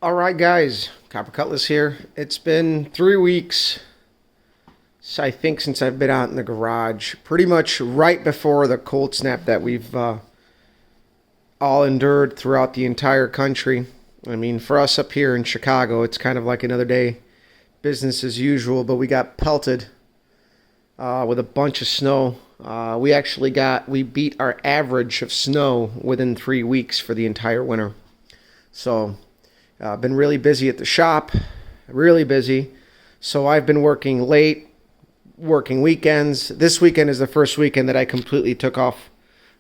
All right, guys, Copper Cutlass here. It's been 3 weeks, so I think, since I've been out in the garage, pretty much right before the cold snap that we've all endured throughout the entire country. I mean, for us up here in Chicago, it's kind of like another day, business as usual, but we got pelted with a bunch of snow. We beat our average of snow within 3 weeks for the entire winter. So, been really busy at the shop, really busy. So I've been working late, working weekends. This weekend is the first weekend that I completely took off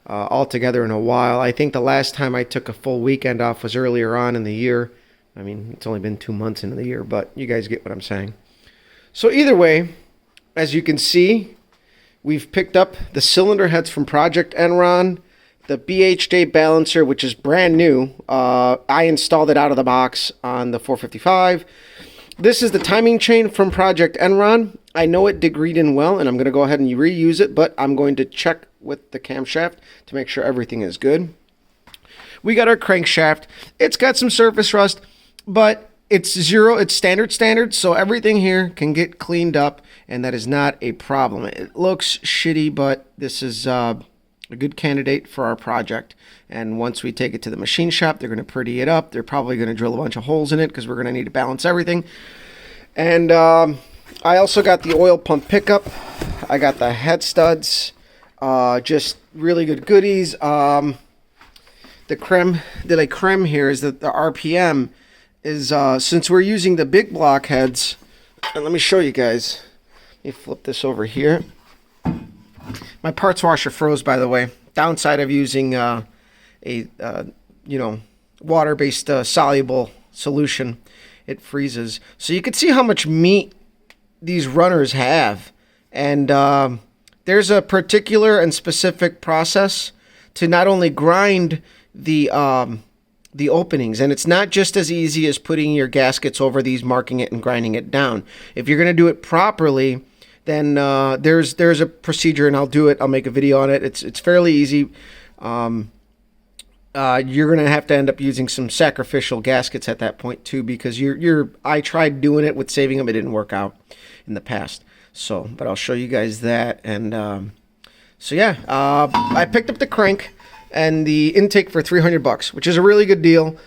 altogether in a while. I think the last time I took a full weekend off was earlier on in the year. I mean, it's only been 2 months into the year, but you guys get what I'm saying. So either way, as you can see, we've picked up the cylinder heads from Project Enron, the BHJ balancer, which is brand new. I installed it out of the box on the 455. This is the timing chain from Project Enron. I know it degreed in well, and I'm going to go ahead and reuse it, but I'm going to check with the camshaft to make sure everything is good. We got our crankshaft. It's got some surface rust, but it's zero. It's standard, so everything here can get cleaned up, and that is not a problem. It looks shitty, but this is a good candidate for our project. And once we take it to the machine shop, they're going to pretty it up. They're probably going to drill a bunch of holes in it because we're going to need to balance everything. And I also got the oil pump pickup. I got the head studs. Just really good goodies. The creme de la creme here is that the RPM is, since we're using the big block heads, and let me show you guys. Let me flip this over here. My parts washer froze, by the way. Downside of using water-based soluble solution, it freezes. So you can see how much meat these runners have, and there's a particular and specific process to not only grind the openings, and it's not just as easy as putting your gaskets over these, marking it, and grinding it down. If you're going to do it properly, then there's a procedure, and I'll do it. I'll make a video on it. It's fairly easy. You're going to have to end up using some sacrificial gaskets at that point too, because I tried doing it with saving them. It didn't work out in the past. So, but I'll show you guys that. And I picked up the crank and the intake for $300, which is a really good deal.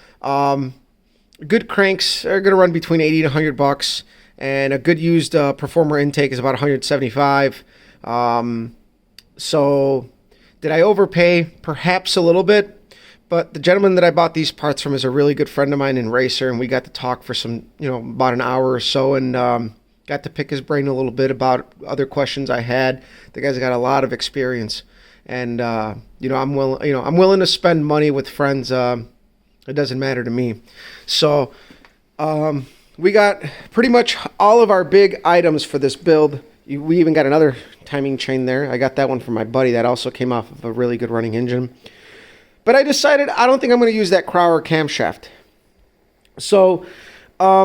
Good cranks are going to run between $80 to $100. And a good used performer intake is about $175. So did I overpay? Perhaps a little bit. But the gentleman that I bought these parts from is a really good friend of mine in Racer, and we got to talk for about an hour or so, and got to pick his brain a little bit about other questions I had. The guy's got a lot of experience, and I'm willing to spend money with friends. It doesn't matter to me. So we got pretty much all of our big items for this build. We even got another timing chain there. I got that one from my buddy. That also came off of a really good running engine. But I decided I don't think I'm going to use that Crowler camshaft. So I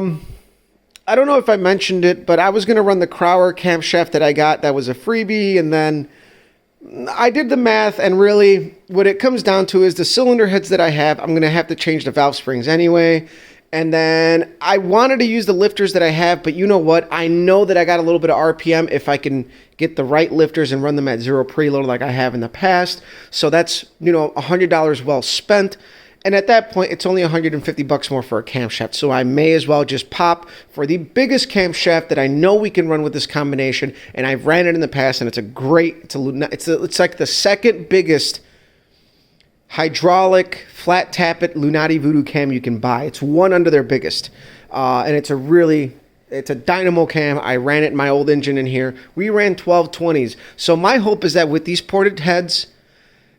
don't know if I mentioned it, but I was going to run the Crowler camshaft that I got. That was a freebie. And then I did the math, and really what it comes down to is the cylinder heads that I have, I'm going to have to change the valve springs anyway. And then I wanted to use the lifters that I have, but you know what? I know that I got a little bit of RPM if I can get the right lifters and run them at zero preload like I have in the past. So that's, $100 well spent. And at that point, it's only $150 more for a camshaft. So I may as well just pop for the biggest camshaft that I know we can run with this combination. And I've ran it in the past, and it's like the second biggest hydraulic flat tappet Lunati Voodoo cam you can buy. It's one under their biggest, and it's a dynamo cam. I ran it in my old engine in here. We ran 1220s. So my hope is that with these ported heads,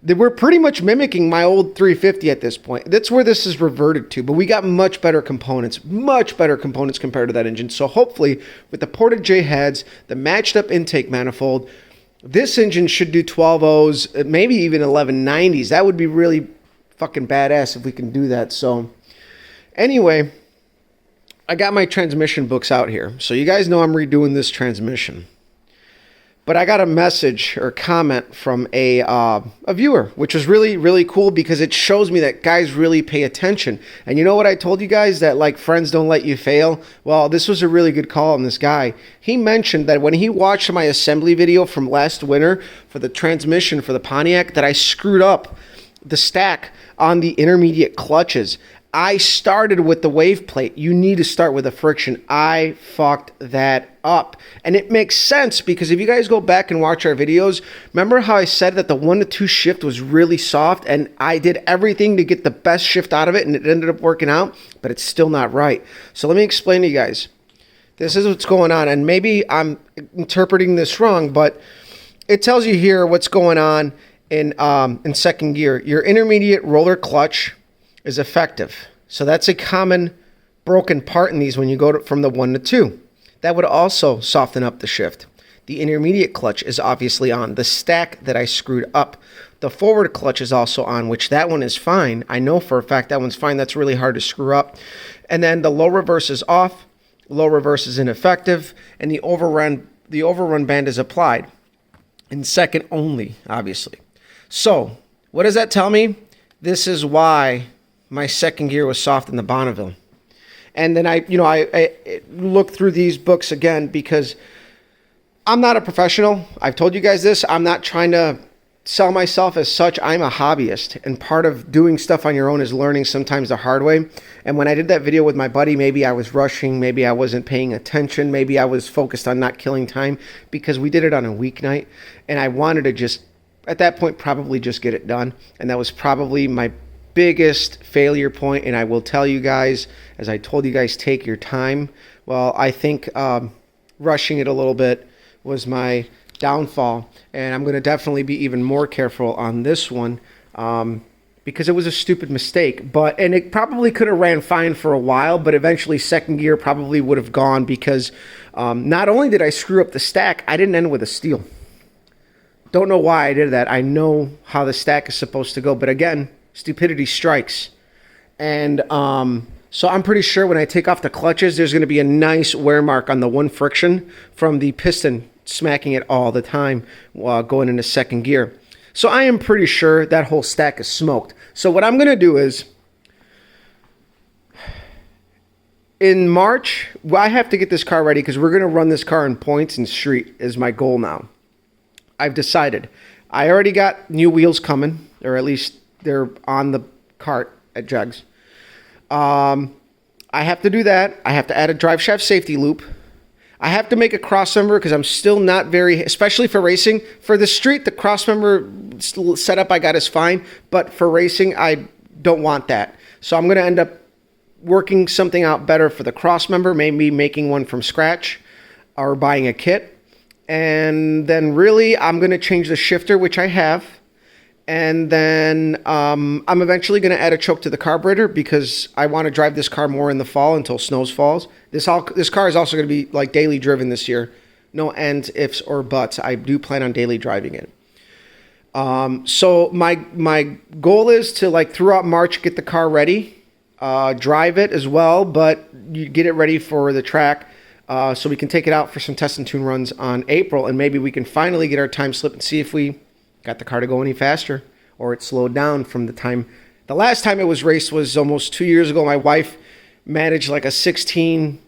that we're pretty much mimicking my old 350 at this point. That's where this is reverted to, but we got much better components compared to that engine. So hopefully with the ported J heads, the matched up intake manifold, this engine should do 12.0s, maybe even 1190s. That would be really fucking badass if we can do that. So anyway, I got my transmission books out here. So you guys know I'm redoing this transmission. But I got a message or comment from a viewer, which was really, really cool because it shows me that guys really pay attention. And you know what I told you guys? That like friends don't let you fail? Well, this was a really good call on this guy. He mentioned that when he watched my assembly video from last winter for the transmission for the Pontiac, that I screwed up the stack on the intermediate clutches. I started with the wave plate. You need to start with a friction. I fucked that up. And it makes sense because if you guys go back and watch our videos, remember how I said that the 1 to 2 shift was really soft and I did everything to get the best shift out of it and it ended up working out, but it's still not right. So let me explain to you guys. This is what's going on, and maybe I'm interpreting this wrong, but it tells you here what's going on in second gear. Your intermediate roller clutch is effective. So that's a common broken part in these when you go from the 1 to 2. That would also soften up the shift. The intermediate clutch is obviously on. The stack that I screwed up. The forward clutch is also on, which that one is fine. I know for a fact that one's fine. That's really hard to screw up. And then the low reverse is off. Low reverse is ineffective. And the overrun band is applied. In second only, obviously. So what does that tell me? This is why my second gear was soft in the Bonneville. And then I looked through these books again because I'm not a professional. I've told you guys this. I'm not trying to sell myself as such. I'm a hobbyist. And part of doing stuff on your own is learning sometimes the hard way. And when I did that video with my buddy, maybe I was rushing. Maybe I wasn't paying attention. Maybe I was focused on not killing time because we did it on a weeknight. And I wanted to just, at that point, probably just get it done. And that was probably my biggest failure point. And I will tell you guys, as I told you guys, take your time. Well, I think rushing it a little bit was my downfall. And I'm going to definitely be even more careful on this one because it was a stupid mistake. And it probably could have ran fine for a while, but eventually second gear probably would have gone because not only did I screw up the stack, I didn't end with a steal. Don't know why I did that. I know how the stack is supposed to go, but again, stupidity strikes. And so I'm pretty sure when I take off the clutches, there's going to be a nice wear mark on the one friction from the piston smacking it all the time going into second gear. So I am pretty sure that whole stack is smoked. So what I'm going to do is, in March, I have to get this car ready because we're going to run this car in points and street is my goal now. I've decided. I already got new wheels coming, or at least they're on the cart at Jugs. I have to do that. I have to add a drive shaft safety loop. I have to make a crossmember because I'm still not very, especially for racing. For the street, the crossmember setup I got is fine, but for racing, I don't want that. So I'm going to end up working something out better for the crossmember, maybe making one from scratch or buying a kit. And then really, I'm going to change the shifter, which I have. And then I'm eventually going to add a choke to the carburetor because I want to drive this car more in the fall until snows falls. This car is also going to be like daily driven this year. No ands, ifs, or buts. I do plan on daily driving it. So my goal is to like throughout March get the car ready, drive it as well, but you get it ready for the track so we can take it out for some test and tune runs on April, and maybe we can finally get our time slip and see if we got the car to go any faster or it slowed down from the time. The last time it was raced was almost 2 years ago. My wife managed like a 16-1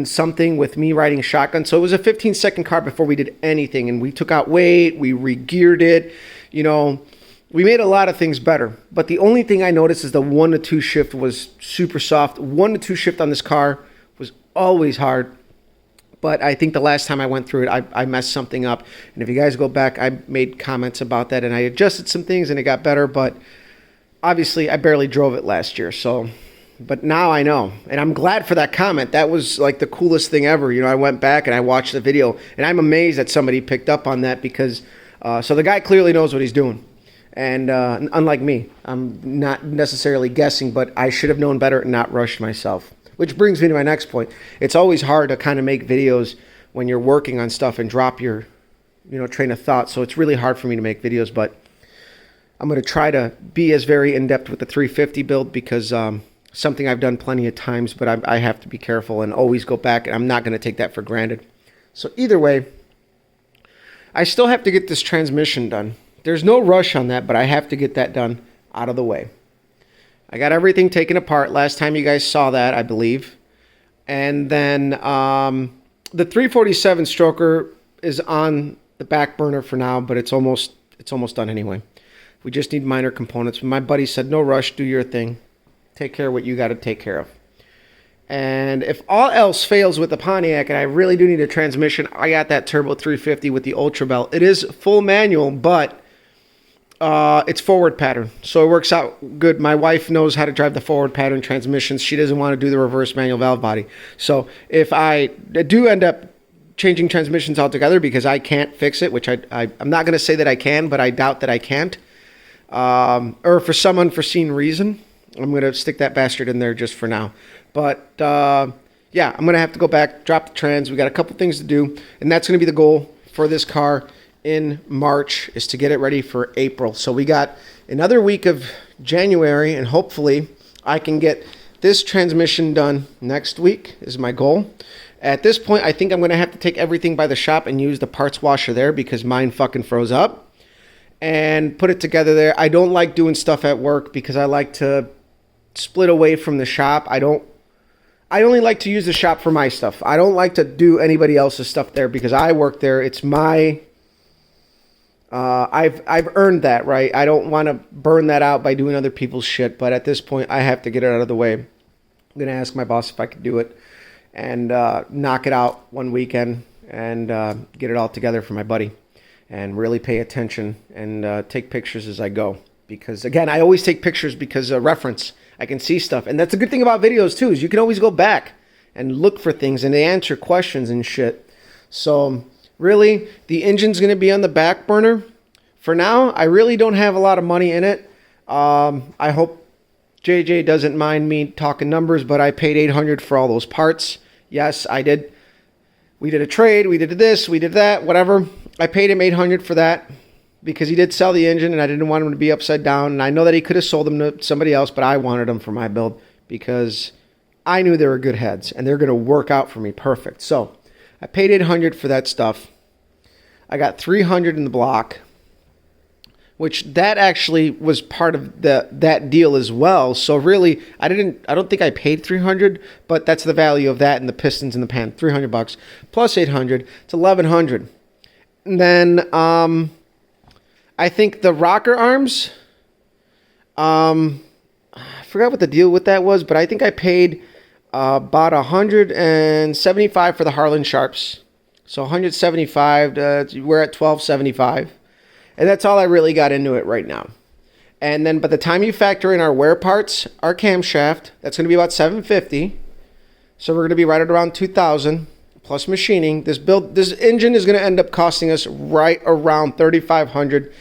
something with me riding shotgun. So it was a 15-second car before we did anything. And we took out weight, we re-geared it, we made a lot of things better. But the only thing I noticed is the 1 to 2 shift was super soft. 1 to 2 shift on this car was always hard. But I think the last time I went through it, I messed something up. And if you guys go back, I made comments about that and I adjusted some things and it got better. But obviously, I barely drove it last year. But now I know. And I'm glad for that comment. That was like the coolest thing ever. I went back and I watched the video. And I'm amazed that somebody picked up on that because, so the guy clearly knows what he's doing. And unlike me, I'm not necessarily guessing, but I should have known better and not rushed myself. Which brings me to my next point. It's always hard to kind of make videos when you're working on stuff and drop your, train of thought. So it's really hard for me to make videos, but I'm going to try to be as very in-depth with the 350 build because something I've done plenty of times, but I have to be careful and always go back, and I'm not going to take that for granted. So either way, I still have to get this transmission done. There's no rush on that, but I have to get that done out of the way. I got everything taken apart. Last time you guys saw that, I believe. And then the 347 stroker is on the back burner for now, but it's almost done anyway. We just need minor components. My buddy said, no rush, do your thing. Take care of what you got to take care of. And if all else fails with the Pontiac, and I really do need a transmission, I got that Turbo 350 with the Ultra Belt. It is full manual, but it's forward pattern, so it works out good. My wife knows how to drive the forward pattern transmissions. She doesn't want to do the reverse manual valve body. So if I do end up changing transmissions altogether because I can't fix it, which I'm not going to say that I can, but I doubt that I can't, or for some unforeseen reason, I'm going to stick that bastard in there just for now. But yeah, I'm going to have to go back, drop the trans. We got a couple things to do, and that's going to be the goal for this car in March, is to get it ready for April. So we got another week of January, and hopefully I can get this transmission done next week is my goal. At this point, I think I'm going to have to take everything by the shop and use the parts washer there because mine fucking froze up, and put it together there. I don't like doing stuff at work because I like to split away from the shop. I only like to use the shop for my stuff. I don't like to do anybody else's stuff there because I work there. It's my I've earned that, right? I don't want to burn that out by doing other people's shit, but at this point I have to get it out of the way. I'm going to ask my boss if I could do it and knock it out one weekend and get it all together for my buddy and really pay attention and take pictures as I go. Because again, I always take pictures because reference. I can see stuff. And that's a good thing about videos too, is you can always go back and look for things and they answer questions and shit. So really, the engine's going to be on the back burner. For now, I really don't have a lot of money in it. I hope JJ doesn't mind me talking numbers, but I paid $800 for all those parts. Yes, I did. We did a trade. We did this. We did that. Whatever. I paid him $800 for that because he did sell the engine, and I didn't want him to be upside down. And I know that he could have sold them to somebody else, but I wanted them for my build because I knew they were good heads, and they're going to work out for me perfect. So I paid $800 for that stuff. I got $300 in the block, which that actually was part of that deal as well. So really, I don't think I paid $300, but that's the value of that and the pistons in the pan. $300 plus $800, it's $1,100. And then I think the rocker arms, I forgot what the deal with that was, but I think I paid about $175 for the Harlan Sharps. So 175, we're at 1275. And that's all I really got into it right now. And then by the time you factor in our wear parts, our camshaft, that's going to be about $750. So we're going to be right at around $2,000 plus machining. This engine is going to end up costing us right around $3,500,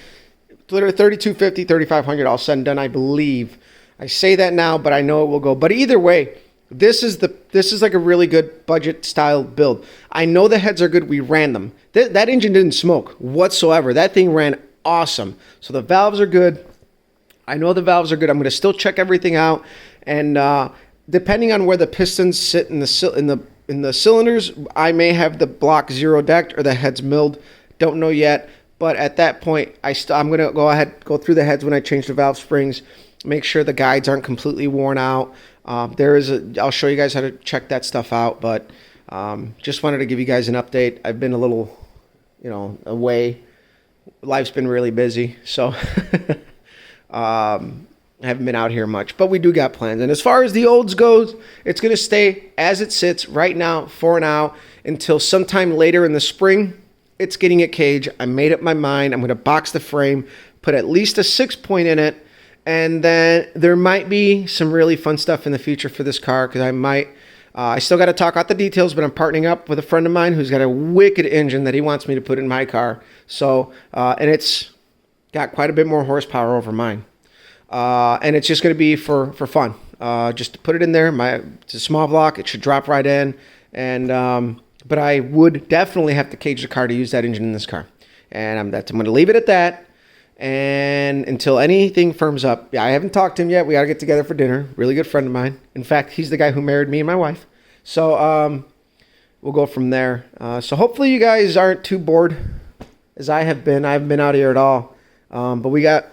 $3,250, $3,500 all said and done, I believe. I say that now, but I know it will go. But either way, this is like a really good budget style build. I know the heads are good. We ran them. That engine didn't smoke whatsoever. That thing ran awesome. So the valves are good. I know the valves are good. I'm going to still check everything out, and depending on where the pistons sit in the cylinders, I may have the block zero decked or the heads milled. Don't know yet. But at that point, I'm going to go through the heads when I change the valve springs, make sure the guides aren't completely worn out. I'll show you guys how to check that stuff out, but just wanted to give you guys an update. I've been a little, away. Life's been really busy, so I haven't been out here much, but we do got plans. And as far as the olds goes, it's going to stay as it sits right now for now until sometime later in the spring. It's getting a cage. I made up my mind. I'm going to box the frame, put at least a 6-point in it. And then there might be some really fun stuff in the future for this car because I still got to talk out the details, but I'm partnering up with a friend of mine who's got a wicked engine that he wants me to put in my car. So, and it's got quite a bit more horsepower over mine. And it's just going to be for fun. Just to put it in there. It's a small block. It should drop right in. And, but I would definitely have to cage the car to use that engine in this car. And I'm going to leave it at that. And until anything firms up, I haven't talked to him yet. We got to get together for dinner. Really good friend of mine. In fact, he's the guy who married me and my wife. So we'll go from there. So hopefully you guys aren't too bored as I have been. I haven't been out here at all. But we got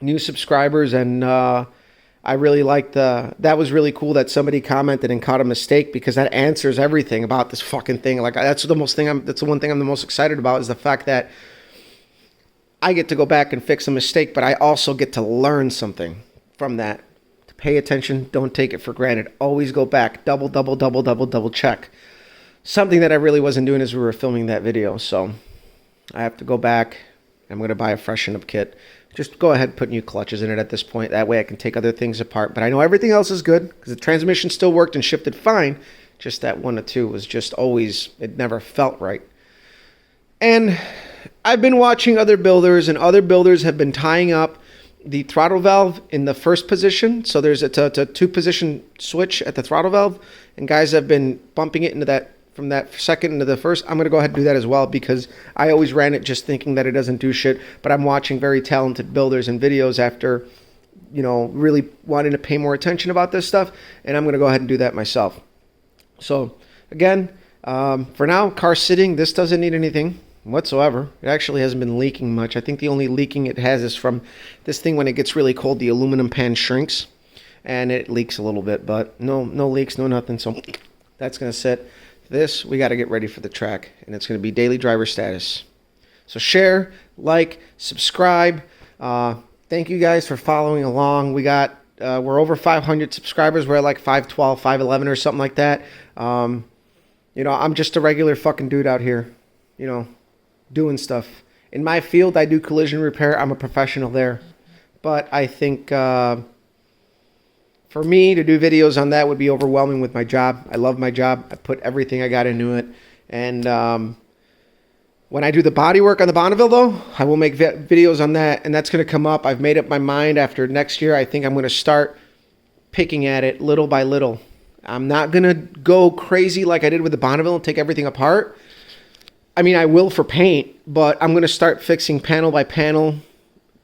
new subscribers, and I really liked that was really cool that somebody commented and caught a mistake, because that answers everything about this fucking thing. Like, that's the one thing I'm the most excited about, is the fact that I get to go back and fix a mistake, but I also get to learn something from that. To pay attention, don't take it for granted. Always go back, double check. Something that I really wasn't doing as we were filming that video, so I have to go back. I'm going to buy a freshen up kit. Just go ahead and put new clutches in it at this point. That way I can take other things apart. But I know everything else is good, because the transmission still worked and shifted fine. Just that 1 to 2 was just always, it never felt right. And I've been watching other builders, and other builders have been tying up the throttle valve in the first position. So there's a 2-position switch at the throttle valve, and guys have been bumping it into that, from that second into the first. I'm going to go ahead and do that as well, because I always ran it just thinking that it doesn't do shit. But I'm watching very talented builders and videos after, really wanting to pay more attention about this stuff, and I'm going to go ahead and do that myself. So again, for now, car sitting. This doesn't need anything whatsoever. It actually hasn't been leaking much. I think the only leaking it has is from this thing. When it gets really cold, the aluminum pan shrinks and it leaks a little bit, but no leaks, no nothing. So that's going to sit. This, we got to get ready for the track, and it's going to be daily driver status. So share, like, subscribe. Thank you guys for following along. We're over 500 subscribers. We're at like 512, 511 or something like that. I'm just a regular fucking dude out here, doing stuff. In my field, I do collision repair. I'm a professional there. But I think for me to do videos on that would be overwhelming with my job. I love my job. I put everything I got into it. And when I do the body work on the Bonneville, though, I will make videos on that. And that's going to come up. I've made up my mind after next year. I think I'm going to start picking at it little by little. I'm not going to go crazy like I did with the Bonneville and take everything apart. I mean, I will for paint, but I'm going to start fixing panel by panel,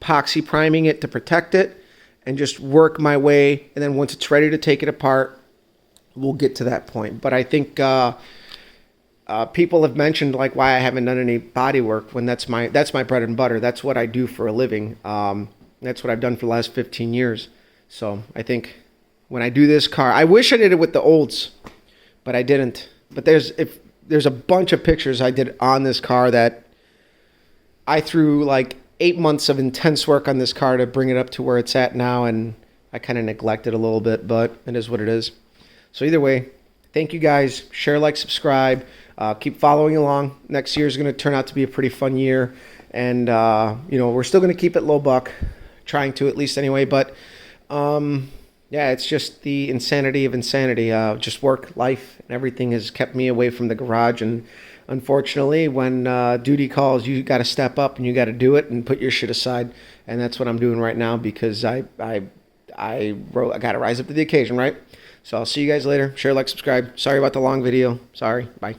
epoxy priming it to protect it, and just work my way. And then once it's ready to take it apart, we'll get to that point. But I think people have mentioned like why I haven't done any body work, when that's my bread and butter. That's what I do for a living. That's what I've done for the last 15 years. So I think when I do this car, I wish I did it with the olds, but I didn't. But there's a bunch of pictures I did on this car that I threw like 8 months of intense work on this car to bring it up to where it's at now, and I kind of neglected a little bit, but it is what it is. So either way, thank you guys. Share, like, subscribe. Keep following along. Next year is going to turn out to be a pretty fun year, and we're still going to keep it low buck, trying to at least anyway. But yeah, it's just the insanity of insanity. Just work, life, and everything has kept me away from the garage. And unfortunately, when duty calls, you got to step up and you got to do it and put your shit aside. And that's what I'm doing right now, because I got to rise up to the occasion, right? So I'll see you guys later. Share, like, subscribe. Sorry about the long video. Sorry. Bye.